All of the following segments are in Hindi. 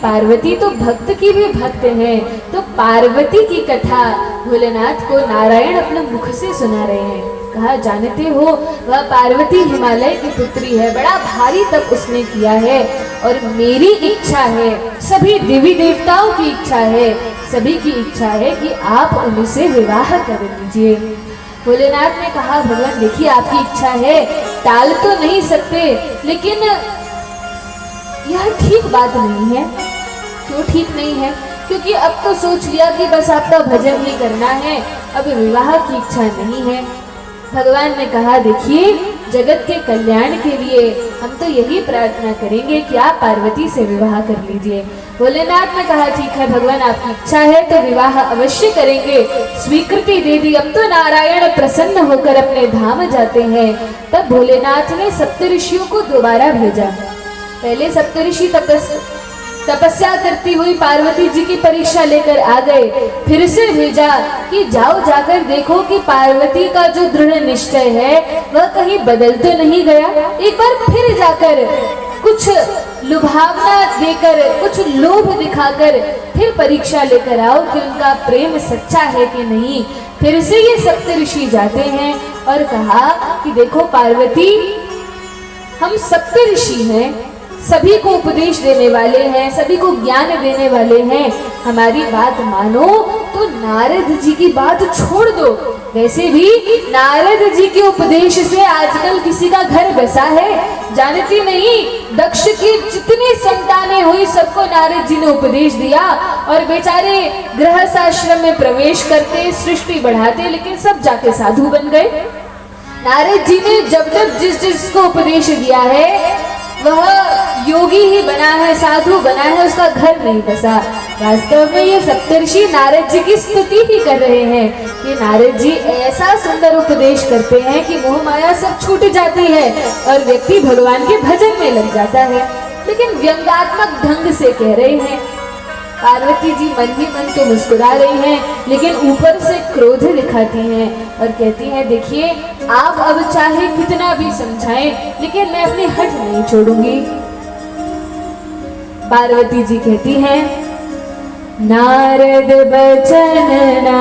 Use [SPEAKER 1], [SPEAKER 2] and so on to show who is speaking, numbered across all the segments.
[SPEAKER 1] पार्वती तो भक्त की भी भक्त है। तो पार्वती की कथा भोलेनाथ को नारायण अपने मुख से सुना रहे हैं। कहा, जानते हो वह पार्वती हिमालय की पुत्री है, बड़ा भारी तप उसने किया है और मेरी इच्छा है, सभी देवी देवताओं की इच्छा है, सभी की इच्छा है कि आप उनसे विवाह कर लीजिए। भोलेनाथ ने कहा, भगवान देखिए आपकी इच्छा है, टाल तो नहीं सकते, लेकिन यह ठीक बात नहीं है। क्यों ठीक नहीं है? क्योंकि अब तो सोच लिया कि बस आपका भजन ही करना है, अब विवाह की इच्छा नहीं है। भगवान ने कहा, देखिए जगत के कल्याण के लिए हम तो यही प्रार्थना करेंगे कि आप पार्वती से विवाह कर लीजिए। भोलेनाथ ने कहा, ठीक है भगवान आपकी इच्छा है तो विवाह अवश्य करेंगे, स्वीकृति दे दी। अब तो नारायण प्रसन्न होकर अपने धाम जाते हैं। तब भोलेनाथ ने सप्तऋषियों को दोबारा भेजा। पहले सप्तऋषि तपस्या करती हुई पार्वती जी की परीक्षा लेकर आ गए, फिर से भेजा कि जाओ जाकर देखो कि पार्वती का जो दृढ़ निश्चय है वह कहीं बदल तो नहीं गया। एक बार फिर जाकर कुछ लुभावना देकर, कुछ लोभ दिखाकर फिर परीक्षा लेकर आओ कि उनका प्रेम सच्चा है कि नहीं। फिर से ये सप्तऋषि जाते हैं और कहा कि देखो पार्वती, हम सप्तऋषि हैं, सभी को उपदेश देने वाले हैं, सभी को ज्ञान देने वाले हैं, हमारी बात मानो तो नारद जी की बात छोड़ दो। वैसे भी नारद जी के उपदेश से आजकल किसी का घर बसा है, जानती नहीं? दक्ष की जितनी संतानें हुई सबको नारद जी ने उपदेश दिया और बेचारे गृहस्थाश्रम में प्रवेश करते, सृष्टि बढ़ाते, लेकिन सब जाके साधु बन गए। नारद जी ने जब जब जिसको उपदेश दिया है वह योगी ही बना है, साधु बना है, उसका घर नहीं बसा। वास्तव में ये सप्तऋषि नारद जी की स्तुति ही कर रहे हैं कि नारद जी ऐसा सुंदर उपदेश करते हैं कि मोह माया सब छूट जाती है और व्यक्ति भगवान के भजन में लग जाता है। लेकिन व्यंग्यात्मक ढंग से कह रहे हैं। पार्वती जी मन ही मन तो मुस्कुरा रही हैं, लेकिन ऊपर से क्रोध दिखाती हैं और कहती हैं, देखिए आप अब चाहे कितना भी समझाएं, लेकिन मैं अपनी हट नहीं छोड़ूंगी। पार्वती जी कहती हैं, नारद बचन ना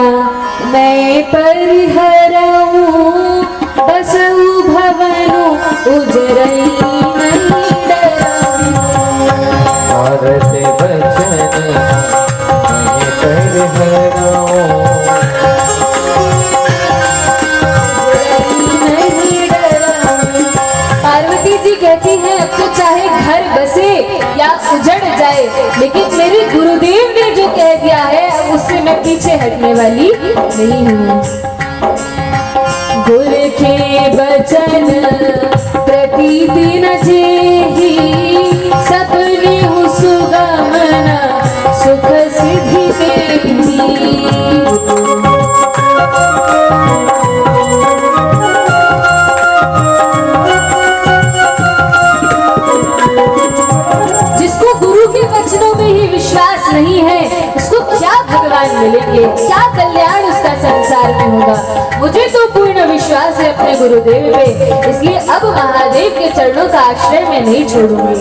[SPEAKER 1] मैं परिहरऊं, बसऊ भवनु उजरई नहीं डरऊं।
[SPEAKER 2] नारद बचन मैं परिहरऊं,
[SPEAKER 1] नहीं डरऊं। पार्वती जी कहती हैं, अब तो चाहे घर बसे या उजड़ जाए, लेकिन मेरे गुरुदेव ने जो कह दिया है अब उससे मैं पीछे हटने वाली नहीं हूँ। गुर के बचन प्रतिदिन जेहि, सपने सुगमन सुख सिद्धि देहि। नहीं है उसको क्या भगवान मिलेंगे, क्या कल्याण उसका संसार में होगा। मुझे तो पूर्ण विश्वास है अपने गुरुदेव पे, इसलिए अब महादेव के चरणों का आश्रय मैं नहीं छोड़ूंगी।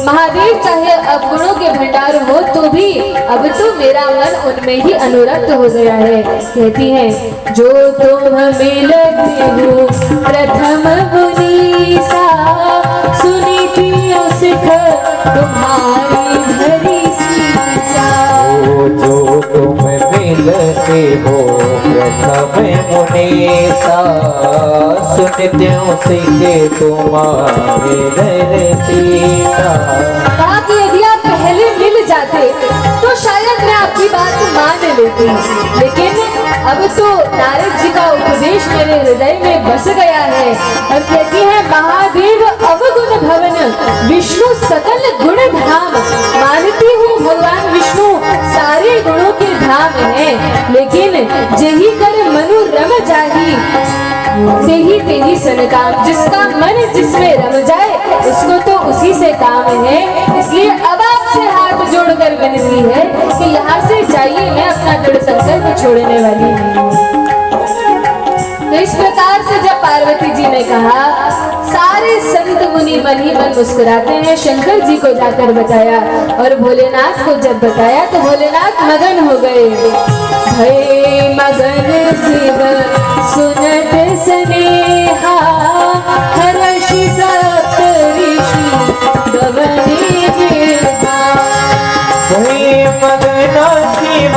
[SPEAKER 1] महादेव चाहे अवगुणों के भंडार हो तो भी अब तो मेरा मन उनमें ही अनुरक्त हो गया है। कहती हैं, जो तुम मिलते हो प्रथम मुनीसा, सुनीति सिख तुम्हारी भरी सीसा।
[SPEAKER 2] जो तुम मिलते हो प्रथम मुनीसा, सुनित्यों सीखे तुम्हारे भरी सीसा।
[SPEAKER 1] कहा कि यदि आप पहले मिल जाते तो शायद मैं आपकी बात मान लेती, लेकिन अब तो नारद जी का उपदेश मेरे हृदय में बस गया है। और कहती है, महादेव अवगुण भवन विष्णु सकल गुण धाम। मानती हूँ भगवान विष्णु सारे गुणों के धाम है, लेकिन जेहि कर मनु रम जाहि, तेहि तेहि सन काम। जिसका मन जिसमें रम जाए उसको तो उसी से काम है। इसलिए अब आपसे हाथ जोड़कर विनती है कि यहाँ से जाइए, मैं अपना दृढ़ संकल्प छोड़ने वाली नहीं हूँ। इस प्रकार से जब पार्वती जी ने कहा, सारे संत मुनि मन ही मन मुस्कुराते हैं। शंकर जी को जाकर बताया और भोलेनाथ को जब बताया तो भोलेनाथ मगन हो गए। भय मगन शिव सुनत स्नेहा, हर्षि सप्त ऋषि गवने बिरहा।
[SPEAKER 2] भय मगन शिव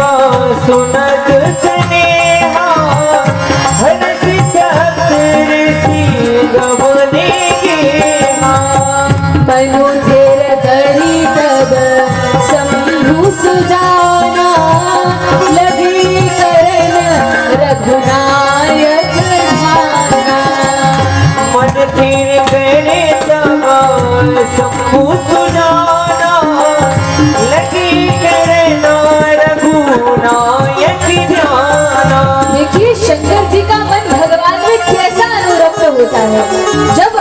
[SPEAKER 2] सुनत स्नेहा, हर्षि सप्त ऋषि गवने बिरहा।
[SPEAKER 1] मनु थेर करी तब शंभु सुजाना, लगी करन रघुनायक ध्याना।
[SPEAKER 2] मन थीर करे तब शंभु सुजाना, लगी करना रघुनायक ध्याना।
[SPEAKER 1] देखिए शंकर जी का मन भगवान में कैसा अनुरक्त होता है। जब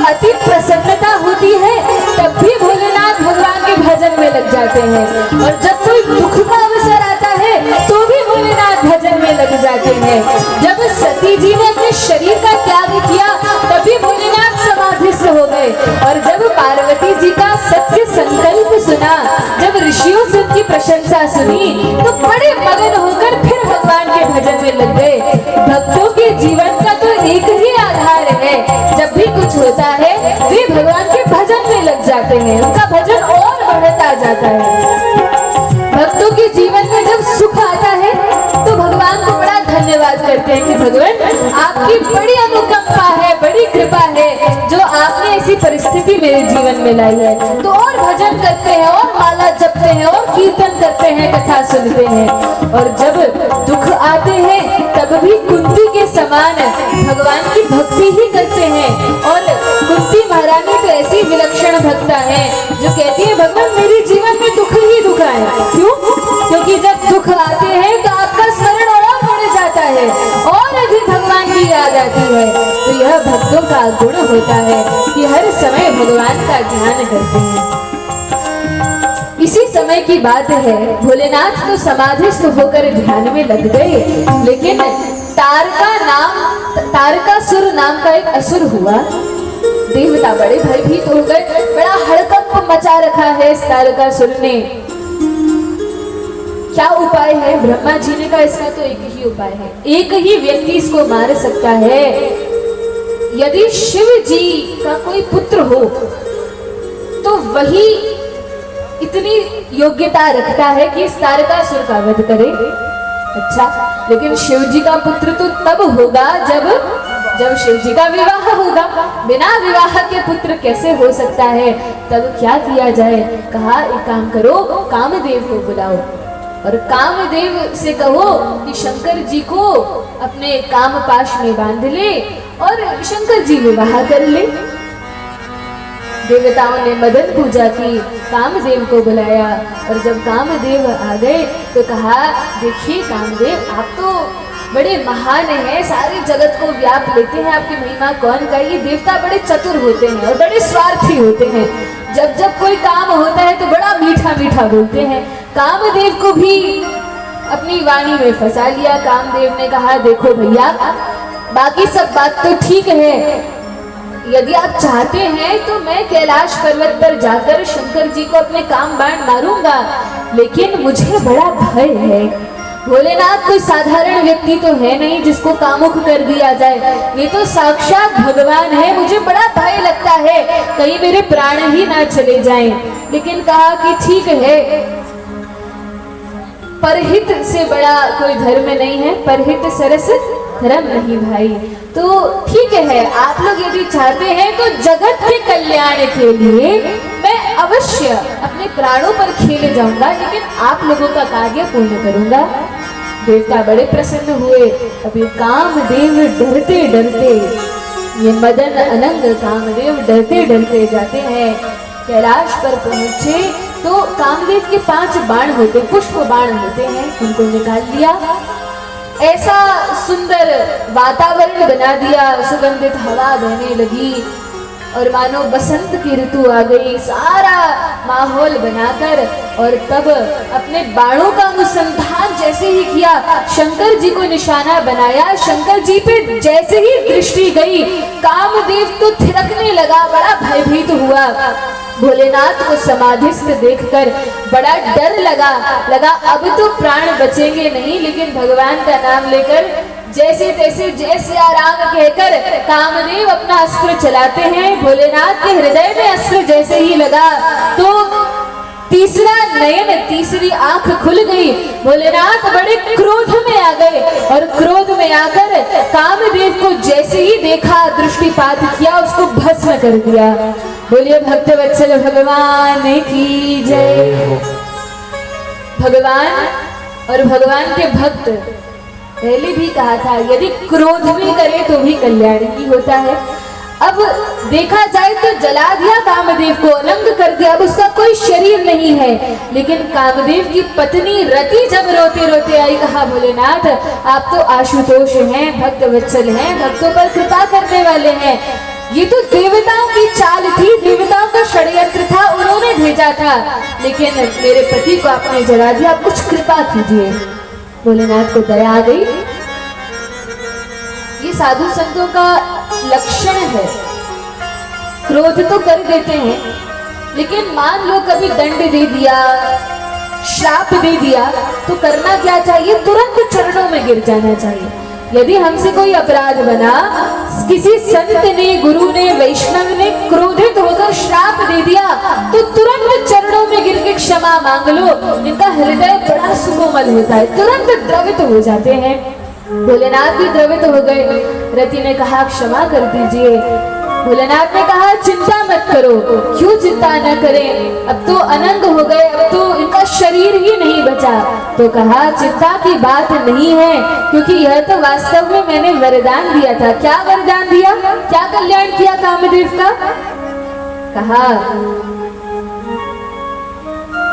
[SPEAKER 1] अति प्रसन्नता होती है तब भी भोलेनाथ भगवान के भजन में लग जाते हैं, और जब कोई दुख का अवसर आता है तो भी भोलेनाथ भजन में लग जाते हैं। जब सती जी ने अपने शरीर का त्याग किया तभी भोलेनाथ समाधिस्थ हो गए, और जब पार्वती जी का सत्य संकल्प सुना, जब ऋषियों से उनकी प्रशंसा सुनी तो बड़े मगन होकर फिर भगवान के भजन में लग गए। भक्तों के जीवन का तो एक ही आधार है, जब भी कुछ होता है वे भगवान के भजन में लग जाते हैं, उनका भजन और बढ़ता जाता है। भक्तों के जीवन में जब सुख आता है तो भगवान को बड़ा धन्यवाद करते हैं कि भगवान आपकी बड़ी अनुकंपा है, बड़ी कृपा है जो आपने ऐसी परिस्थिति मेरे जीवन में लाई है। तो और भजन करते हैं और माला जपते हैं और कीर्तन करते हैं, कथा सुनते हैं। और जब दुख आते हैं तब भी कुंती के समान भगवान की भक्ति ही करते हैं। और कुंती महारानी तो ऐसी विलक्षण भक्ता है जो कहती है भगवान मेरे जीवन में दुख ही दुख आए। क्यों? क्योंकि जब दुख आते हैं तो आपका स्मरण और बढ़ जाता है और अधिक भगवान की याद आती है। तो यह भक्तों का गुण होता है कि हर समय भगवान का ध्यान करते हैं। इसी समय की बात है, भोलेनाथ तो समाधिस्थ होकर ध्यान में लग गए, लेकिन तारकासुर नाम का एक असुर हुआ। देवता बड़े भयभीत हो गए, बड़ा हड़कंप मचा रखा है इस तारकासुर ने। क्या उपाय है? ब्रह्मा जी ने कहा इसका तो एक ही उपाय है, एक ही व्यक्ति इसको मार सकता है। यदि शिव जी का कोई पुत्र हो तो वही इतनी योग्यता रखता है कि इस तारकासुर का वध करे। अच्छा, लेकिन शिव जी का पुत्र तो तब होगा जब शिव जी का विवाह होगा। बिना विवाह के पुत्र कैसे हो सकता है? तब क्या किया जाए? कहा एक काम करो, कामदेव को बुलाओ और कामदेव से कहो कि शंकर जी को अपने काम पाश में बांध ले और शंकर जी विवाह कर ले। देवताओं ने मदन पूजा की, कामदेव को बुलाया, और जब कामदेव आ गए तो कहा देखिए कामदेव आप तो बड़े महान हैं, सारे जगत को व्याप लेते हैं, आपकी महिमा कौन कहे। देवता बड़े चतुर होते हैं और बड़े स्वार्थी होते हैं। जब जब कोई काम होता है तो बड़ा मीठा मीठा बोलते हैं। कामदेव को भी अपनी वाणी में फंसा लिया। कामदेव ने कहा देखो भैया, बाकी सब बात तो ठीक है, यदि आप चाहते हैं तो मैं कैलाश पर्वत पर जाकर शंकर जी को अपने काम बाण मारूंगा, लेकिन मुझे बड़ा भय है। भोलेनाथ कोई साधारण व्यक्ति तो है नहीं जिसको कामुक कर दिया जाए, वे तो साक्षात भगवान है। मुझे बड़ा भय लगता है कहीं मेरे प्राण ही ना चले जाएं। लेकिन कहा कि ठीक है, परहित से बड़ा कोई धर्म नहीं है, परहित सरस धर्म नहीं भाई। तो ठीक है, आप लोग यदि चाहते हैं तो जगत के कल्याण के लिए मैं अवश्य अपने प्राणों पर खेले जाऊंगा, लेकिन आप लोगों का कार्य पूर्ण करूंगा। देवता बड़े प्रसन्न हुए। अभी कामदेव डरते डरते, ये मदन अनंग कामदेव डरते डरते जाते हैं। कैलाश पर पहुंचे तो कामदेव के 5 बाण होते, पुष्प बाण होते हैं, उनको निकाल लिया। ऐसा सुंदर वातावरण बना दिया, सुगंधित हवा बहने लगी और मानो बसंत की ऋतु आ गई। सारा माहौल बनाकर और तब अपने बाणों का अनुसंधान जैसे ही किया, शंकर जी को निशाना बनाया, शंकर जी पे जैसे ही दृष्टि गई, कामदेव तो थिरकने लगा, बड़ा भयभीत हुआ। भोलेनाथ को समाधिस्थ देखकर बड़ा डर लगा अब तो प्राण बचेंगे नहीं, लेकिन भगवान का नाम लेकर जैसे तैसे जय सिया राम कहकर कामदेव अपना अस्त्र चलाते हैं। भोलेनाथ के हृदय में अस्त्र जैसे ही लगा तो तीसरा नयन, तीसरी आंख खुल गई। भोलेनाथ बड़े क्रोध में आ गए और क्रोध में आकर कामदेव को जैसे ही देखा, दृष्टिपात किया, उसको भस्म कर दिया। बोलिए भक्तवत्सल भगवान की जय। भगवान और भगवान के भक्त, पहले भी कहा था यदि क्रोध भी करे तो भी कल्याण ही होता है। अब देखा जाए तो जला दिया कामदेव को, अलंग कर दिया, अब उसका कोई शरीर नहीं है। लेकिन कामदेव की पत्नी रति जब रोते रोते आई, कहा भोलेनाथ आप तो आशुतोष हैं, भक्त वत्सल हैं, भक्तों पर कृपा करने वाले हैं। ये तो देवताओं की चाल थी, देवताओं का षड्यंत्र था, उन्होंने भेजा था, लेकिन मेरे पति को आपने जला दिया, आप कुछ कृपा कीजिए। भोलेनाथ को दया आ गई। ये साधु संतों का लक्षण है, क्रोध तो कर देते हैं, लेकिन मान लो कभी दंड दे दिया, श्राप दे दिया, तो करना क्या चाहिए? तुरंत चरणों में गिर जाना चाहिए। यदि हमसे कोई अपराध बना, किसी संत ने, गुरु ने, वैष्णव ने क्रोधित होकर श्राप दे दिया, तो तुरंत चरणों में गिर के क्षमा मांग लो। इनका हृदय बड़ा सुकोमल होता है, तुरंत द्रवित हो जाते हैं। भोलेनाथ भी द्रवित हो गए। रति ने कहा क्षमा कर दीजिए। भोलेनाथ ने कहा चिंता मत करो। क्यों चिंता न करें, अब तो अनंग हो गए, अब तो इनका शरीर ही नहीं बचा। तो कहा चिंता की बात नहीं है, क्योंकि यह तो वास्तव में मैंने वरदान दिया था। क्या वरदान दिया, क्या कल्याण किया कामदेव का? कहा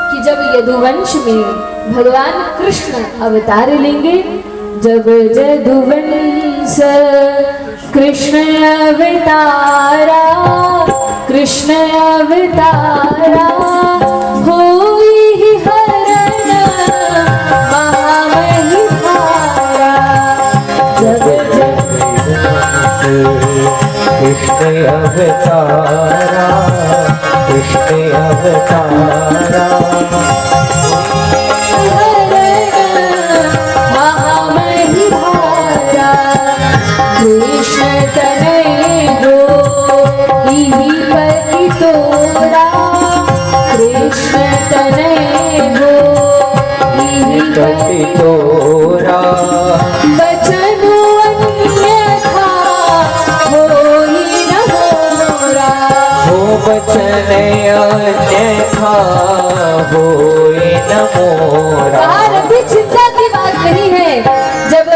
[SPEAKER 1] कि जब यदुवंश में भगवान कृष्ण अवतार लेंगे, जब यदुवंश कृष्ण अवतारा, कृष्ण अवतारा होई हरण महामहिमारा। जब
[SPEAKER 2] कृष्ण अवतारा, कृष्ण अवतारा
[SPEAKER 1] कृष्ण तनय हो ही पति तोरा, कृष्ण तनय हो ही पति
[SPEAKER 2] तोरा,
[SPEAKER 1] बचनु अन्यथा होई न मोरा।
[SPEAKER 2] हो बचन अन्यथा होई न मोरा।
[SPEAKER 1] अभी चिंता की बात नहीं है। जब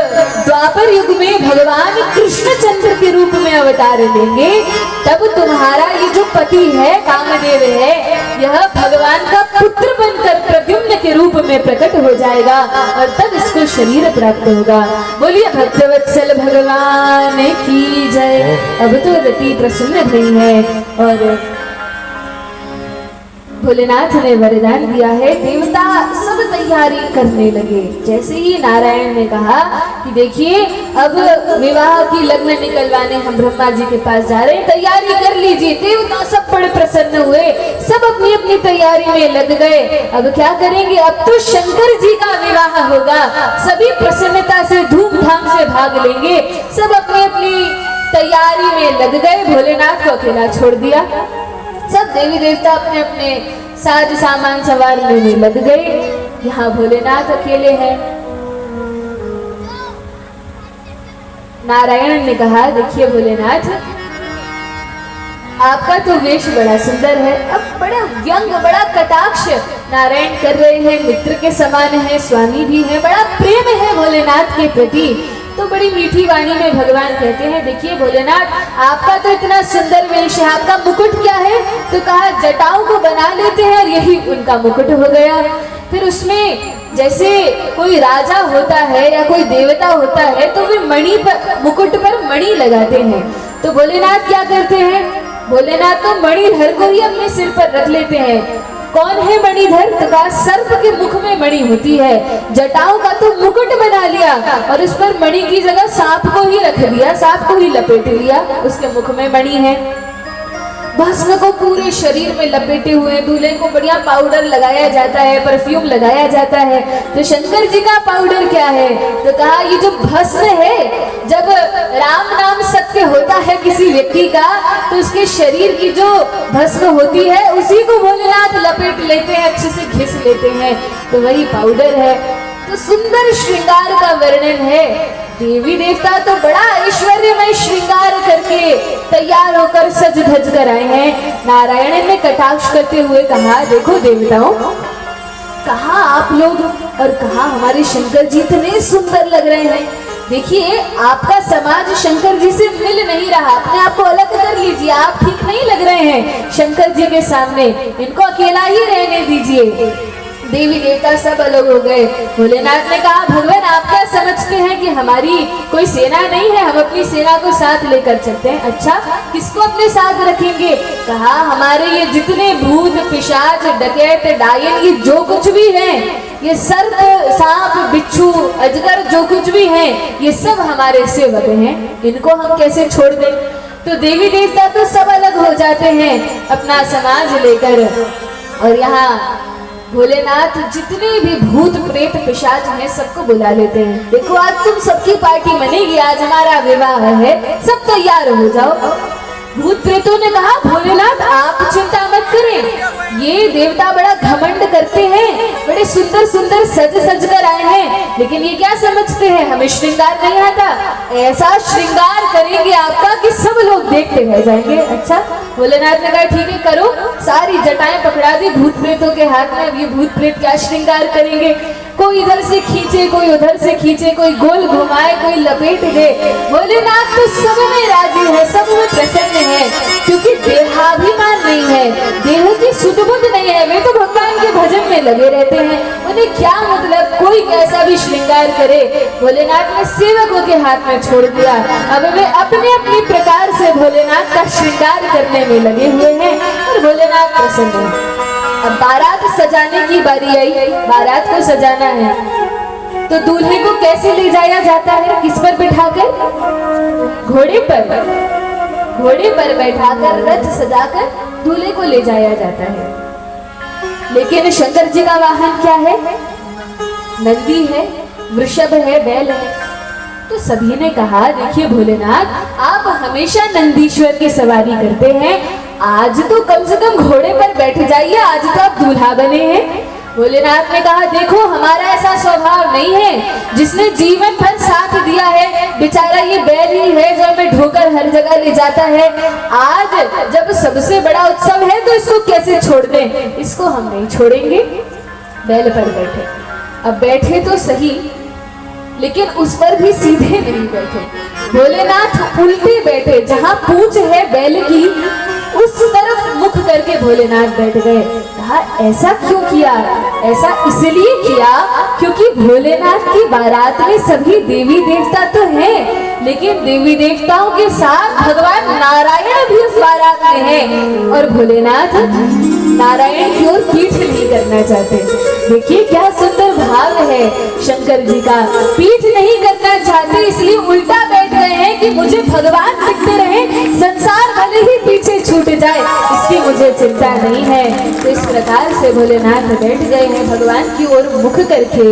[SPEAKER 1] द्वापर युग में भगवान कृष्णचंद्र के रूप में अवतार लेंगे, तब तुम्हारा ये जो पति है कामदेव है, यह भगवान का पुत्र बनकर प्रद्युम्न के रूप में प्रकट हो जाएगा और तब इसको शरीर प्राप्त होगा। बोलिए भक्तवत्सल भगवान की जय। अब तो रति प्रसन्न हुई है और भोलेनाथ ने वरदान दिया है। देवता सब तैयारी करने लगे। जैसे ही नारायण ने कहा कि देखिए अब विवाह की लग्न निकलवाने हम ब्रह्मा जी के पास जा रहे हैं, तैयारी कर लीजिए। देवता सब बड़े प्रसन्न हुए, सब अपनी अपनी तैयारी में लग गए। अब क्या करेंगे, अब तो शंकर जी का विवाह होगा। सभी प्रसन्नता से धूमधाम से भाग लेंगे, सब अपनी अपनी तैयारी में लग गए। भोलेनाथ को अकेला छोड़ दिया। सब देवी देवता अपने अपने साज सामान संवारने में लग गए। यहाँ भोलेनाथ अकेले हैं। नारायण ने कहा देखिए भोलेनाथ, आपका तो वेश बड़ा सुंदर है। अब बड़ा व्यंग, बड़ा कटाक्ष नारायण कर रहे हैं, मित्र के समान है, स्वामी भी है, बड़ा प्रेम है भोलेनाथ के प्रति। तो बड़ी मीठी वाणी में भगवान कहते हैं देखिए भोलेनाथ, आपका तो इतना सुंदर वेश है, आपका मुकुट क्या है? तो कहा जटाओं को बना लेते हैं और यही उनका मुकुट हो गया। फिर उसमें जैसे कोई राजा होता है या कोई देवता होता है तो वे मणि पर, मुकुट पर मणि लगाते हैं। तो भोलेनाथ क्या करते हैं, भोलेनाथ तो मणिधर को ही अपने सिर पर रख लेते हैं। कौन है मणिधर? तो कहा सर्प के मुख में मणि होती है। जटाओं का तो मुकुट बना लिया और उस पर मणि की जगह सांप को ही रख दिया, सांप को ही लपेट लिया, उसके मुख में मणि है। भस्म को पूरे शरीर में लपेटे हुए, दूल्हे को बढ़िया पाउडर लगाया जाता है, परफ्यूम लगाया जाता है। तो शंकर जी का पाउडर क्या है? तो कहा ये जो भस्म है, जब राम नाम सत्य होता है किसी व्यक्ति का, तो उसके शरीर की जो भस्म होती है उसी को भोलेनाथ लपेट लेते हैं, अच्छे से घिस लेते हैं, तो वही पाउडर है। तो सुंदर श्रृंगार का वर्णन है। देवी देवता तो बड़ा ऐश्वर्यमय श्रृंगार करके तैयार होकर सज धज कर आए हैं। नारायण ने कटाक्ष करते हुए कहा, देखो देवताओं, कहा आप लोग और कहा हमारे शंकर जी इतने सुंदर लग रहे हैं। देखिए, आपका समाज शंकर जी से मिल नहीं रहा, अपने आप को अलग कर लीजिए, आप ठीक नहीं लग रहे हैं शंकर जी के सामने, इनको अकेला ही रहने दीजिए। देवी देवता सब अलग हो गए। भोलेनाथ ने कहा, भगवान आप क्या समझते हैं कि हमारी कोई सेना नहीं है, हम अपनी सेना को साथ लेकर चलते हैं। अच्छा, किसको अपने साथ रखेंगे? कहा हमारे ये जितने भूत पिशाच डकैत डायन, ये जो कुछ भी हैं, ये सर्प सांप बिच्छू अजगर जो कुछ भी हैं, ये सब हमारे सेवक हैं, इनको हम कैसे छोड़ दें? तो देवी देवता तो सब अलग हो जाते हैं अपना समाज लेकर, और यहाँ भोलेनाथ जितने भी भूत प्रेत पिशाच हैं सबको बुला लेते हैं। देखो आज तुम सबकी पार्टी बनेगी, आज हमारा विवाह है, सब तैयार हो जाओ। भूत प्रेतों ने कहा, भोलेनाथ आप चिंता मत करें, ये देवता बड़ा घमंड करते हैं, बड़े सुंदर सुंदर सज सज कर आए हैं, लेकिन ये क्या समझते हैं हमें श्रृंगार नहीं आता, ऐसा श्रृंगार करेंगे आपका कि सब लोग देखते रह जाएंगे। अच्छा, भोलेनाथ ने कहा ठीक है करो, सारी जटाएं पकड़ा दी भूत प्रेतों के हाथ में। अब ये भूत प्रेत क्या श्रृंगार करेंगे, कोई इधर से खींचे, कोई उधर से खींचे, कोई गोल घुमाए, कोई लपेट दे। भोलेनाथ तो सब में राजी है, सब में प्रसन्न है, क्योंकि देहाभिमान नहीं है, देह की सुध-बुध नहीं है, वे तो भगवान के भजन में लगे रहते हैं, उन्हें क्या मतलब कोई कैसा भी श्रृंगार करे। भोलेनाथ ने सेवकों के हाथ में छोड़ दिया, अब वे अपने अपनी प्रकार से भोलेनाथ का श्रृंगार करने में लगे हुए हैं और भोलेनाथ प्रसन्न है। अब बारात सजाने की बारी आई, बारात को सजाना है, तो दूल्हे को कैसे ले जाया जाता है? किस पर बिठाकर? घोड़े पर बैठाकर रथ सजाकर दूल्हे को ले जाया जाता है। लेकिन शंकर जी का वाहन क्या है? नंदी है, वृषभ है, बैल है। तो सभी ने कहा, देखिए भोलेनाथ आप हमेशा नंदीश्वर की सवारी करते हैं, आज तो कम से कम घोड़े पर बैठ जाइए, आज तो आप दूल्हा बने हैं। भोलेनाथ ने कहा, देखो हमारा ऐसा स्वभाव नहीं है, जिसने जीवन भर साथ दिया है बेचारा ये बैल ही है जो हमें ढोकर हर जगह ले जाता है, आज जब सबसे बड़ा उत्सव है तो इसको कैसे छोड़ दें? इसको हम नहीं छोड़ेंगे। बैल पर बैठे, अब बैठे तो सही, लेकिन उस पर भी सीधे नहीं बैठे, भोलेनाथ उल्टे बैठे, जहां पूंछ है बैल की उस तरफ मुख करके भोलेनाथ बैठ गए। कहा ऐसा क्यों किया? ऐसा इसलिए किया क्योंकि भोलेनाथ की बारात में सभी देवी देवता तो हैं, लेकिन देवी देवताओं के साथ भगवान नारायण भी उस बारात में हैं, और भोलेनाथ नारायण की ओर पीठ नहीं करना चाहते। देखिए क्या सुंदर भाव है शंकर जी का, पीठ नहीं करना चाहते इसलिए उल्टा बैठ गए हैं कि मुझे भगवान दिखते रहे, संसार भले ही पीछे छूट जाए इसकी मुझे चिंता नहीं है। तो इस प्रकार से भोलेनाथ बैठ गए हैं, भगवान की ओर मुख करके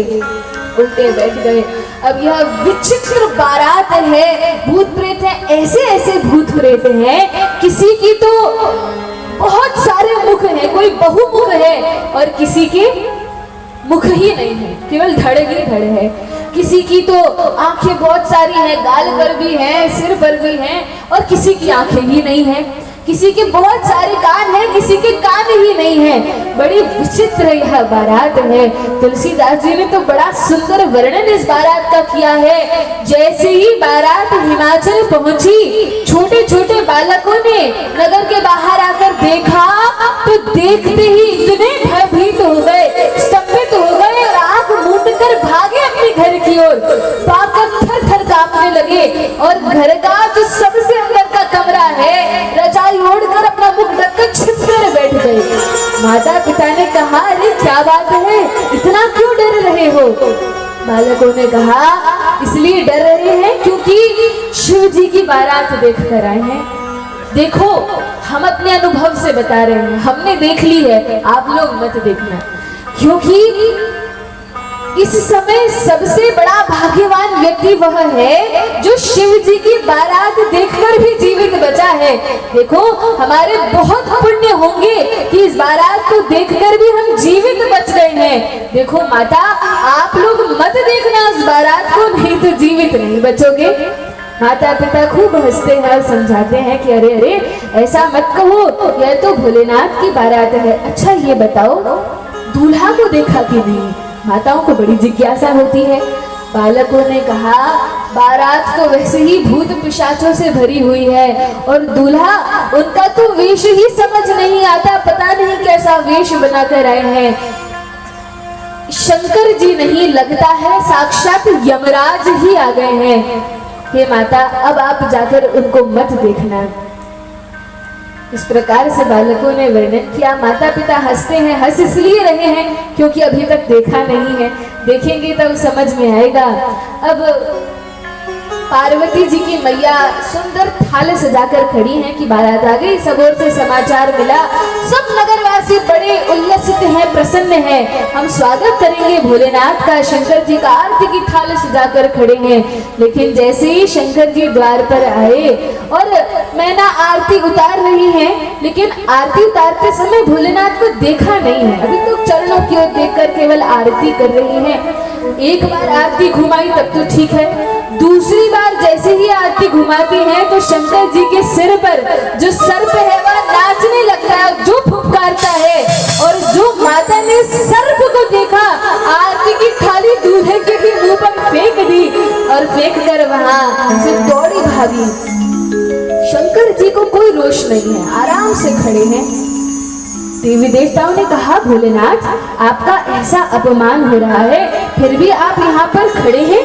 [SPEAKER 1] उल्टे बैठ गए। अब यह विचित्र बारात है, भूत प्रेत है, ऐसे ऐसे भूत प्रेत हैं, किसी की तो बहुत सारे मुख हैं, कोई बहुमुख है, और किसी के मुख ही नहीं है, केवल धड़ ही धड़ है। किसी की तो आंखें बहुत सारी हैं, गाल पर भी हैं, सिर पर भी हैं, और किसी की आंखें ही नहीं है। किसी के बहुत सारे कान हैं, किसी के कान ही नहीं है। बड़ी विचित्र यह बारात है। तुलसीदास जी ने तो बड़ा सुंदर वर्णन इस बारात का किया है। जैसे ही बारात हिमाचल पहुंची, छोटे छोटे बालकों ने नगर के बाहर आकर देखा तो देखते ही इतने भयभीत हो गए, स्तंभित हो गए और आंख मूंद कर भागे अपने घर की ओर, पाकर थर थर कांपने लगे। और घर का जो सबसे अंदर का कमरा है, रजाई ओढ़कर अपना मुख ढककर छिप कर बैठ गए। माता पिता ने क्या बात है, इतना क्यों डर रहे हो? बालकों ने कहा, इसलिए डर रहे हैं क्योंकि शिव जी की बारात देख कर आए हैं। देखो, हम अपने अनुभव से बता रहे हैं, हमने देख ली है, आप लोग मत देखना, क्योंकि इस समय सबसे बड़ा भाग्यवान व्यक्ति वह है जो शिव जी की बारात देखकर भी जीवित बचा है। देखो, हमारे बहुत पुण्य होंगे कि इस बारात को देखकर भी हम जीवित बच गए हैं। देखो माता, आप लोग मत देखना उस बारात को, नहीं तो जीवित नहीं बचोगे। माता पिता खूब हंसते हैं और समझाते हैं कि अरे अरे, ऐसा मत कहो, यह तो भोलेनाथ की बारात है। अच्छा ये बताओ, दूल्हा को देखा कि नहीं? माताओं को बड़ी जिज्ञासा होती है। बालकों ने कहा, बारात तो वैसे ही भूत पिशाचों से भरी हुई है, और दूल्हा, उनका तो वेश ही समझ नहीं आता, पता नहीं कैसा वेश बनाकर आए हैं। शंकर जी नहीं, लगता है साक्षात यमराज ही आ गए हैं। हे माता, अब आप जाकर उनको मत देखना। इस प्रकार से बालकों ने वर्णन किया। माता पिता हंसते हैं, हंस इसलिए रहे हैं क्योंकि अभी तक देखा नहीं है, देखेंगे तब समझ में आएगा। अब पार्वती जी की मैया सुंदर थाल सजाकर खड़ी हैं कि बारात आ गई। सब ओर से समाचार मिला, सब नगरवासी बड़े उल्लसित हैं, प्रसन्न हैं। हम स्वागत करेंगे भोलेनाथ का। शंकर जी का आरती की थाल सजाकर खड़े हैं। लेकिन जैसे ही शंकर जी द्वार पर आए और मैना आरती उतार रही हैं, लेकिन आरती उतारते समय भोलेनाथ को देखा नहीं है। अभी तो चरणों की ओर देखकर केवल आरती कर रही हैं। एक बार आरती घुमाई तब तो ठीक है, दूसरी बार जैसे ही आरती घुमाती हैं तो शंकर जी के सिर पर जो सर्प है वह नाचने लगता है, जो फुफकारता है। और जो माता ने सर्प को देखा, आरती की थाली दूल्हे के भी मुंह पर फेंक दी और फेंक कर वहां से दौड़ी भागी। शंकर जी को कोई रोष नहीं है, आराम से खड़े हैं। देवी देवताओं ने कहा, भोलेनाथ, आपका ऐसा अपमान हो रहा है, फिर भी आप यहाँ पर खड़े हैं।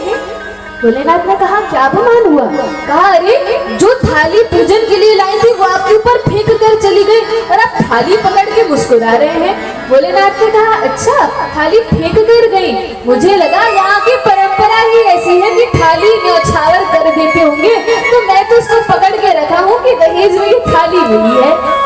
[SPEAKER 1] भोलेनाथ ने कहा, क्या अपमान हुआ? कहा, अरे जो थाली पूजन के लिए लाई थी वो आपके ऊपर फेंक कर चली गई और आप थाली पकड़ के मुस्कुरा रहे हैं। भोलेनाथ ने कहा, अच्छा, थाली फेंक कर गई, मुझे लगा यहाँ की परंपरा ही ऐसी है कि थाली न्यौछावर कर देते होंगे, तो मैं तो उसको पकड़ के रखा हूँ कि दहेज में ये थाली मिली है।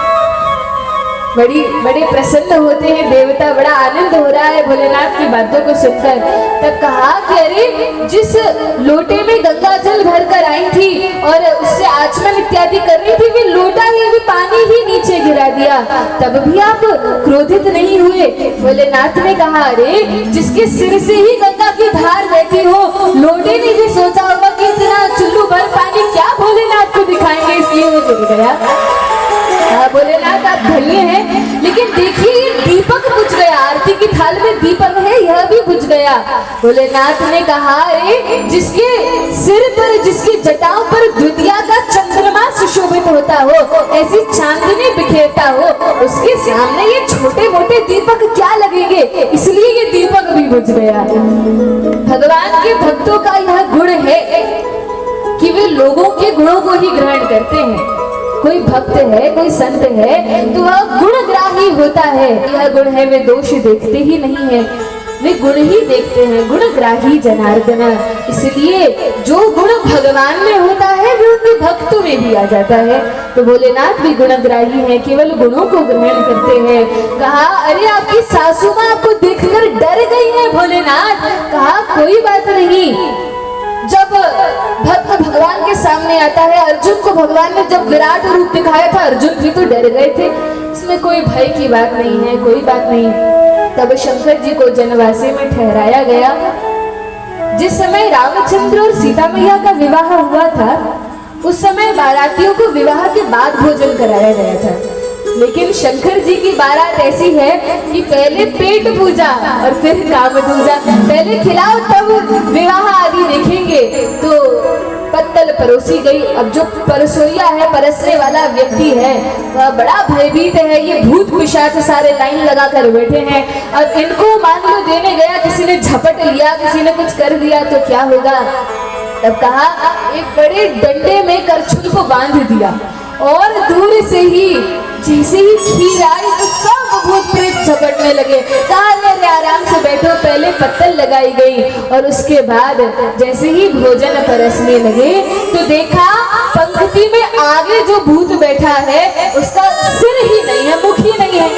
[SPEAKER 1] बड़े प्रसन्न होते हैं देवता, बड़ा आनंद हो रहा है भोलेनाथ की बातों को सुनकर। तब कहा कि अरे, जिस लोटे में गंगा जल भरकर आई थी और उससे आचमन इत्यादि कर रही थी, वे लोटा ही, भी पानी ही नीचे गिरा दिया, तब भी आप क्रोधित नहीं हुए? भोलेनाथ ने कहा, अरे जिसके सिर से ही गंगा की धार बहती हो, लोटे ने भी सोचा होगा कि इतना चुल्लू भर पानी क्या भोलेनाथ को दिखाएंगे, इसलिए वो गिर गया। भोलेनाथ आप धन्य हैं, लेकिन देखिए ये दीपक बुझ गया, आरती की थाल में दीपक है, यह भी बुझ गया। भोलेनाथ ने कहा, अरे जिसके सिर पर, जिसकी जटाओं पर द्वितीया का चंद्रमा सुशोभित होता हो, ऐसी चांदनी बिखेरता हो, उसके सामने ये छोटे मोटे दीपक क्या लगेंगे, इसलिए ये दीपक भी बुझ गया। भगवान के भक्तों का यह गुण है कि वे लोगों के गुणों को ही ग्रहण करते हैं। कोई भक्त है, कोई संत है, तो वह गुणग्राही होता है। यह गुण है, वे दोष देखते ही नहीं है, वे गुण ही देखते हैं। गुणग्राही जनार्दन, इसलिए जो गुण भगवान में होता है वे उनके भक्तों में भी आ जाता है। तो भोलेनाथ भी गुणग्राही हैं, केवल गुणों को ग्रहण करते हैं। कहा, अरे आपकी सासू माँ आपको देखकर डर गई है भोलेनाथ। कहा, कोई बात नहीं। जब भक्त भगवान के सामने आता है, अर्जुन को भगवान ने जब विराट रूप दिखाया था, अर्जुन भी तो डर गए थे, इसमें कोई भय की बात नहीं है, कोई बात नहीं। तब शंकर जी को जनवासे में ठहराया गया। जिस समय रामचंद्र और सीता मैया का विवाह हुआ था, उस समय बारातियों को विवाह के बाद भोजन कराया गया था। लेकिन शंकर जी की बारात ऐसी है कि पहले पेट पूजा और फिर काम दूजा, पहले खिलाओ तब विवाह आदि देखेंगे। तो पत्तल परोसी गई। अब जो परसोइया है, परसने वाला व्यक्ति है, वह बड़ा भयभीत है। ये भूत पिशाच सारे लाइन लगा कर बैठे हैं। अब इनको मान लो देने गया, किसी ने झपट लिया, किसी ने कुछ कर दिया तो क्या होगा? तब कहा, एक बड़े डंडे में करछुल को बांध दिया और दूर से ही जैसे ही खीर आई तो सब भूत प्रेत झपटने लगे। कहा अरे आराम से बैठो, पहले पत्तल लगाई गई और उसके बाद जैसे ही भोजन परसने लगे तो देखा पंक्ति में आगे जो भूत बैठा है उसका सिर ही नहीं है, मुख ही नहीं है।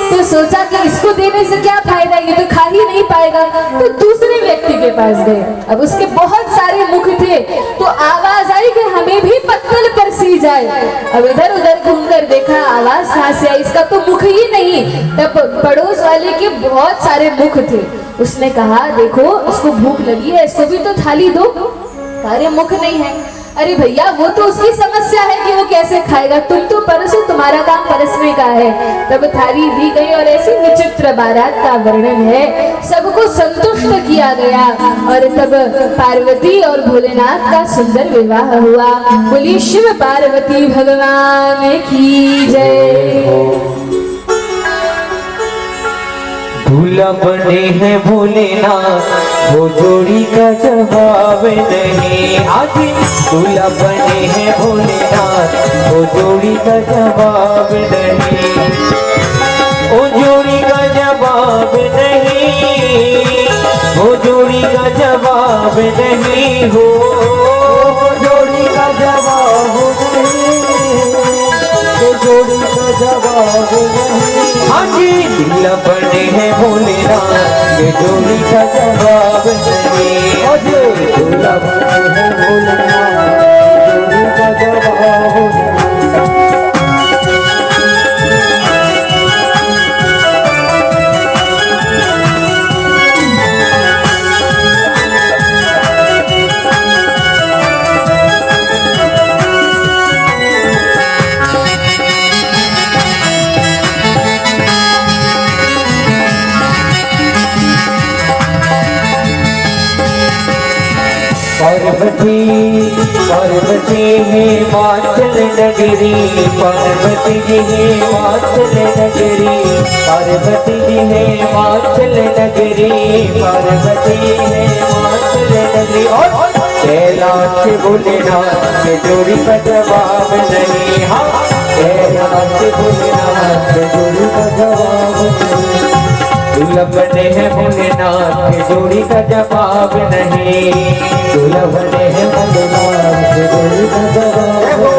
[SPEAKER 1] तो सोचा कि इसको देने से क्या फायदा, ये तो खा ही नहीं पाएगा। तो दूसरे व्यक्ति के पास गए, अब उसके बहुत सारे मुख थे तो आवाज आई कि हमें भी पत्तल परसी जाए। अब इधर उधर घूमकर देखा आवाज कहाँ से आई, इसका तो मुख ही नहीं। तब पड़ोस वाले के बहुत सारे मुख थे, उसने कहा देखो उसको भूख लगी है, इसको भी तो थाली दो। अरे मुख नहीं है। अरे भैया वो तो उसकी समस्या है कि वो कैसे खाएगा, तुम तो परसो, तुम्हारा काम परसने का है। तब थाली दी गई और ऐसी विचित्र बारात का वर्णन है, सबको संतुष्ट किया गया और तब पार्वती और भोलेनाथ का सुंदर विवाह हुआ। बोली शिव पार्वती भगवान की जय।
[SPEAKER 2] दूल्हा बने हैं भोलेनाथ, वो जोड़ी का जवाब नहीं। आज दूल्हा बने हैं भोलेनाथ, वो जोड़ी का जवाब नहीं, वो जोड़ी का जवाब नहीं, वो जोड़ी का जवाब नहीं हो, वो जोड़ी का जवाब नहीं, वो जोड़ी का जवाब नहीं। हाँ जी दूल्हा बने हैं भोलेनाथ, ये जोड़ी का जवाब नहीं। अजय दूल्हा बने हैं भोलेनाथ, जोड़ी का जवाब नहीं। पार्वती पार्वती हिमाचल नगरी, पार्वती जी हिमाचल नगरी, पार्वती जी हिमाचल नगरी, पार्वती हिमाचल नगरी। और कैलाश भोलेनाथ के जोड़ी का जवाब नहीं। हाँ कैलाश भोलेनाथ के जोड़ी का जवाब नहीं। दूल्हा बने हैं भोलेनाथ के जोड़ी का जवाब नहीं, दूल्हा बने हैं भोलेनाथ के जोड़ी का जवाब नहीं।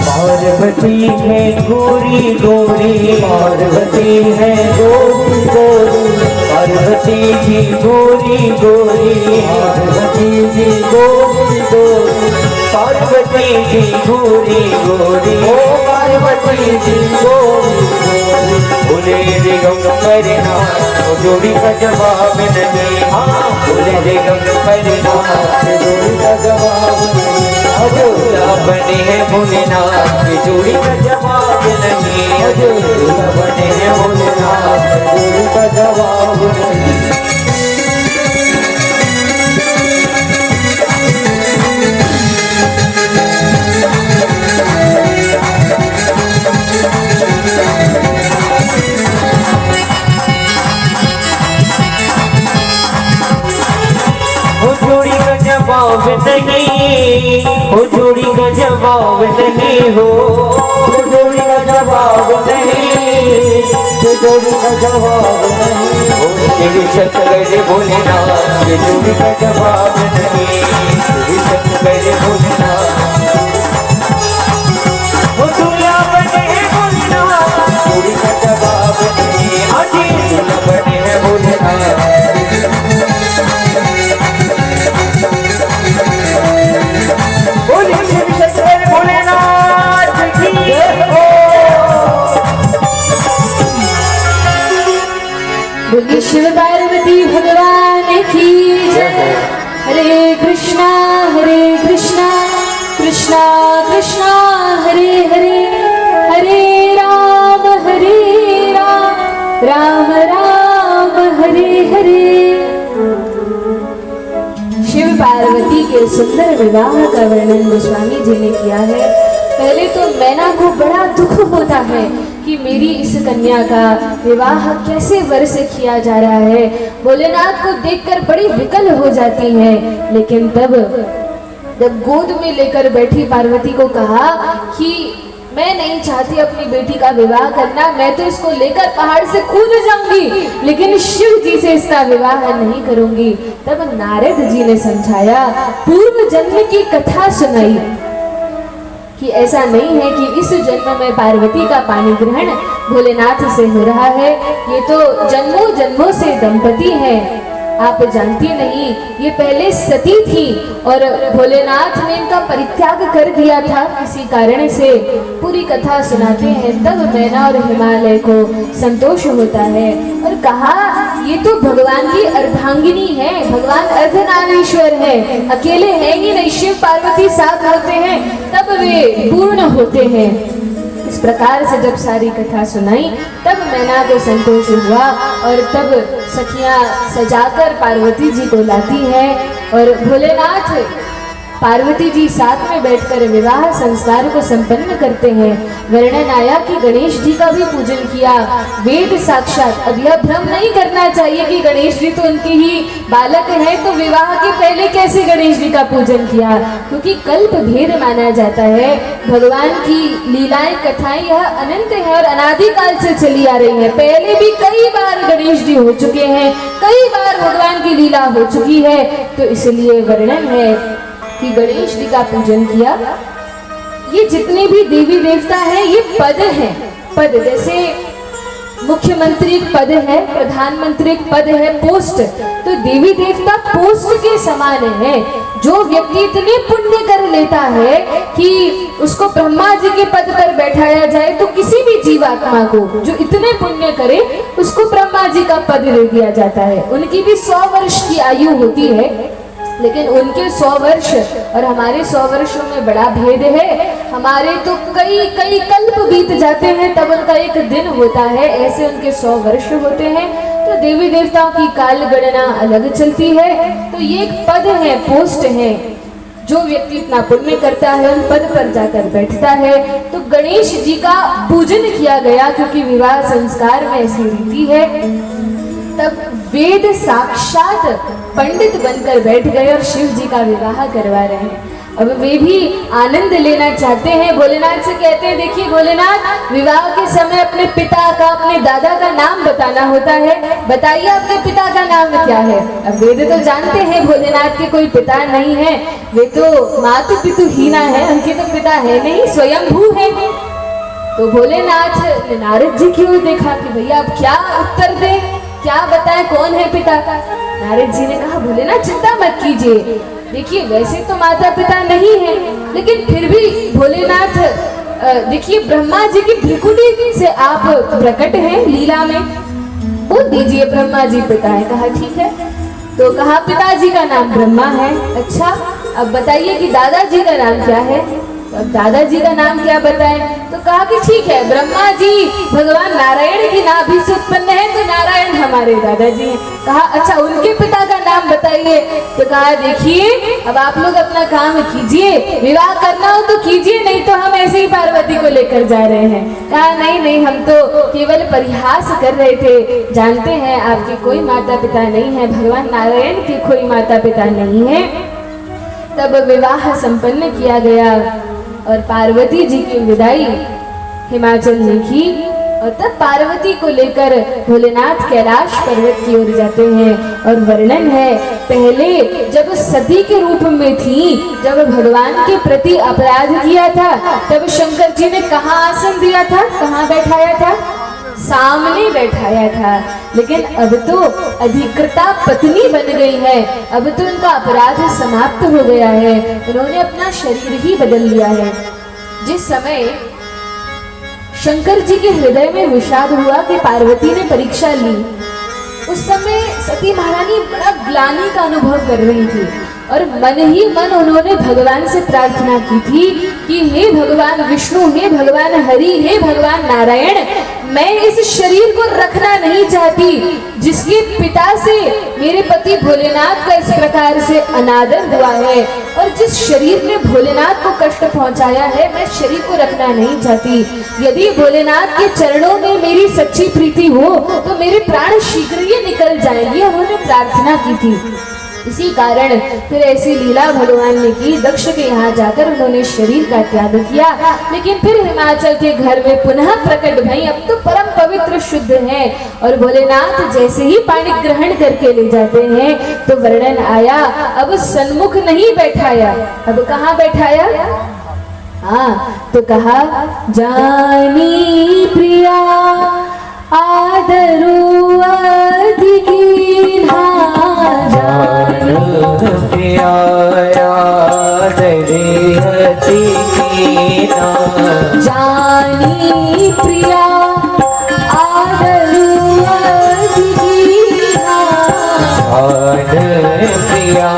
[SPEAKER 2] पार्वती है गोरी गोरी, पार्वती है गोरी गोरी, पार्वती जी गोरी गोरी, पार्वती जी गोरी गोरी, पार्वती जी गोरी गोरी, ओ पार्वती जी गोरी गोरी। बोले दिगंबर नाथ जोड़ी का जवाब नहीं। हाँ बोले दिगंबर नाथ जोड़ी का जवाब नहीं। दूल्हा बने हैं भोलेनाथ की जोड़ी का जवाब नहीं, दूल्हा बने हैं भोलेनाथ की जोड़ी का जवाब नहीं। जवाब नहीं हो, जोड़ी का जवाब नहीं हो, जोड़ी का जवाब नहीं, जोड़ी का जवाब नहीं हो। तेरी शक्कर भोलेनाथ ये जोड़ी का जवाब नहीं, तेरी शक्कर भोलेनाथ। वो दूल्हा बने हैं भोलेनाथ जोड़ी का जवाब नहीं। हाँ जी दूल्हा बने हैं भोलेनाथ।
[SPEAKER 1] बोलिए शिव पार्वती भगवान की जय। हरे कृष्णा कृष्णा कृष्णा हरे हरे, हरे राम राम राम हरे हरे। शिव पार्वती के सुंदर विवाह का वर्णन गोस्वामी जी ने किया है। पहले तो मैना को बड़ा दुख होता है कि मेरी इस कन्या का विवाह कैसे वर से किया जा रहा है। भोलेनाथ को देखकर बड़ी विकल हो जाती है, लेकिन तब जब गोद में लेकर बैठी पार्वती को कहा कि मैं नहीं चाहती अपनी बेटी का विवाह करना, मैं तो इसको लेकर पहाड़ से कूद जाऊंगी, लेकिन शिव जी से इसका विवाह नहीं करूंगी। तब नारद जी ने समझाया, पूर्व जन्म की कथा सुनाई कि ऐसा नहीं है कि इस जन्म में पार्वती का पानी ग्रहण भोलेनाथ से हो रहा है, ये तो जन्मों जन्मों से दंपति हैं। आप जानती नहीं, ये पहले सती थी और भोलेनाथ ने इनका परित्याग कर दिया था किसी कारण से। पूरी कथा सुनाते हैं, तब मैना और हिमालय को संतोष होता है और कहा ये तो भगवान की अर्धांगिनी है, भगवान अर्धनारीश्वर है, अकेले हैं ही नहीं, शिव पार्वती साथ होते हैं तब वे पूर्ण होते हैं। इस प्रकार से जब सारी कथा सुनाई तब मैना को संतोष हुआ और तब सखियां सजाकर पार्वती जी को लाती है और भोलेनाथ पार्वती जी साथ में बैठकर विवाह संस्कार को संपन्न करते हैं। वर्णन आया कि गणेश जी का भी पूजन किया, वेद साक्षात। अब यह भ्रम नहीं करना चाहिए कि गणेश जी तो उनके ही बालक हैं, तो विवाह के पहले कैसे गणेश जी का पूजन किया, क्योंकि कल्प भेद माना जाता है। भगवान की लीलाएं कथाएं यह अनंत है और अनादिकाल से चली आ रही है। पहले भी कई बार गणेश जी हो चुके हैं, कई बार भगवान की लीला हो चुकी है, तो इसलिए वर्णन है कि गणेश जी का पूजन किया। ये जितने भी देवी देवता हैं ये पद हैं। पद जैसे मुख्यमंत्री एक पद है, प्रधानमंत्री एक पद है, पोस्ट, तो देवी देवता पोस्ट के समान है। जो व्यक्ति इतने पुण्य कर लेता है कि उसको ब्रह्मा जी के पद पर बैठाया जाए, तो किसी भी जीवात्मा को जो इतने पुण्य करे उसको ब्रह्मा जी का पद दे दिया जाता है। उनकी भी 100 वर्ष की आयु होती है, लेकिन उनके 100 वर्ष और हमारे 100 वर्षों में बड़ा भेद है। हमारे तो कई कई कल्प बीत जाते हैं तब उनका एक दिन होता है, ऐसे उनके 100 वर्ष होते हैं। तो देवी देवताओं की काल गणना अलग चलती है। तो ये एक पद है, पोस्ट है। जो व्यक्ति इतना पुण्य करता है उन पद पर जाकर बैठता है। तो गणेश जी का पूजन किया गया क्योंकि विवाह संस्कार में ऐसी रीति है। तब वेद साक्षात पंडित बनकर बैठ गए और शिव जी का विवाह करवा रहे हैं। अब वे भी आनंद लेना चाहते हैं। भोलेनाथ से कहते हैं, देखिए भोलेनाथ, विवाह के समय अपने पिता का, अपने दादा का नाम बताना होता है, बताइए आपके पिता का नाम क्या है। अब वेद तो जानते हैं भोलेनाथ के कोई पिता नहीं है, वे तो मातु पितु हीना है, उनके तो पिता है नहीं, स्वयंभू है। तो भोलेनाथ ने नारद जी की ओर देखा कि भैया अब क्या उत्तर दे, क्या बताएं कौन है पिता। नारद जी ने कहा, भोलेनाथ चिंता मत कीजिए, देखिए वैसे तो माता पिता नहीं है, लेकिन फिर भी भोलेनाथ देखिए ब्रह्मा जी की भ्रिकुटी से आप प्रकट हैं लीला में, बोल दीजिए ब्रह्मा जी पिता है। कहा ठीक है। तो कहा पिताजी का नाम ब्रह्मा है। अच्छा, अब बताइए कि दादाजी का नाम क्या है। अब दादाजी का नाम क्या बताएं। तो कहा कि ठीक है, ब्रह्मा जी भगवान नारायण की नाभि से उत्पन्न है, तो नारायण हमारे दादाजी हैं। कहा अच्छा, उनके पिता का नाम बताइए। तो कहा देखिए अब आप लोग अपना काम कीजिए, विवाह करना हो तो कीजिए, नहीं तो हम ऐसे ही पार्वती को लेकर जा रहे हैं। कहा नहीं नहीं, हम तो केवल परिहास कर रहे थे, जानते हैं आपके कोई माता पिता नहीं है, भगवान नारायण के कोई माता पिता नहीं है। तब विवाह संपन्न किया गया और पार्वती जी की विदाई हिमाचल ने की और तब पार्वती को लेकर भोलेनाथ कैलाश पर्वत की ओर जाते हैं। और वर्णन है, पहले जब सती के रूप में थी, जब भगवान के प्रति अपराध किया था, तब शंकर जी ने कहाँ आसन दिया था, कहाँ बैठाया था, सामने बैठाया था। लेकिन अब तो अधिकृता पत्नी बन गई है, अब तो उनका अपराध समाप्त हो गया है, उन्होंने अपना शरीर ही बदल लिया है। जिस समय शंकर जी के हृदय में विषाद हुआ कि पार्वती ने परीक्षा ली, उस समय सती महारानी बड़ा ग्लानि का अनुभव कर रही थी और मन ही मन उन्होंने भगवान से प्रार्थना की थी कि हे भगवान विष्णु, हे भगवान हरि, हे भगवान नारायण, मैं इस शरीर को रखना नहीं चाहती जिसके पिता से मेरे पति भोलेनाथ का इस प्रकार से अनादर हुआ है, और जिस शरीर ने भोलेनाथ को कष्ट पहुंचाया है, मैं शरीर को रखना नहीं चाहती। यदि भोलेनाथ के चरणों में मेरी सच्ची प्रीति हो तो मेरे प्राण शीघ्र ही निकल जाएंगे, उन्होंने प्रार्थना की थी। इसी कारण फिर ऐसी लीला भगवान ने की, दक्ष के यहाँ जाकर उन्होंने शरीर का त्याग किया, लेकिन फिर हिमाचल के घर में पुनः प्रकट भई, अब तो परम पवित्र शुद्ध है। और भोलेनाथ जैसे ही पानी ग्रहण करके ले जाते हैं तो वर्णन आया, अब सन्मुख नहीं बैठाया, अब कहाँ बैठाया? हाँ, तो कहा जानी प्रिया आदरू अधिकीना,
[SPEAKER 2] प्रिया
[SPEAKER 1] जानी प्रिया आदरू अधिकीना,
[SPEAKER 2] प्रिया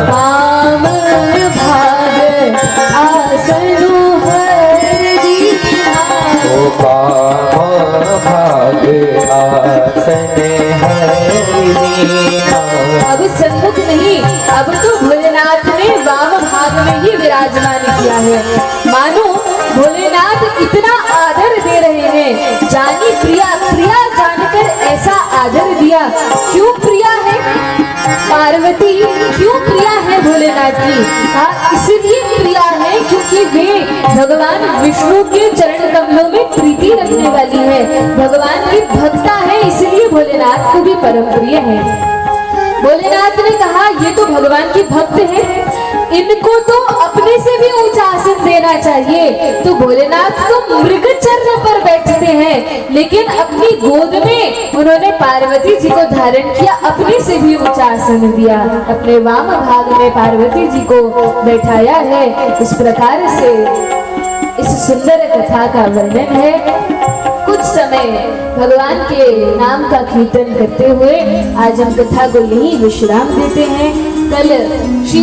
[SPEAKER 2] काम
[SPEAKER 1] भाग आसनु हर दीना,
[SPEAKER 2] भाग आसन हरिदीना।
[SPEAKER 1] अब सन्मुख नहीं, अब तो भोलेनाथ ने वाम भाग में ही विराजमान किया है। मानो भोलेनाथ इतना आदर दे रहे हैं, जानी प्रिया, प्रिया जानकर ऐसा आदर दिया। क्यों प्रिया है पार्वती, क्यों प्रिया है भोलेनाथ की? हाँ, इसलिए प्रिया है क्योंकि वे भगवान विष्णु के चरण कमलों में प्रीति रखने वाली है, भगवान की भक्ता है, इसलिए भोलेनाथ को भी परम प्रिय है। भोलेनाथ ने कहा ये तो भगवान की भक्त है, इनको तो अपने से भी ऊंचा आसन देना चाहिए। तो भोलेनाथ तो मृग चरण पर बैठते हैं, लेकिन अपनी गोद में उन्होंने पार्वती जी को धारण किया, अपने से भी ऊंचा आसन दिया, अपने वाम भाग में पार्वती जी को बैठाया है। इस प्रकार से इस सुंदर कथा का वर्णन है। कुछ समय भगवान के नाम का कीर्तन करते हुए आज हम कथा को यहीं विश्राम देते हैं। कल श्री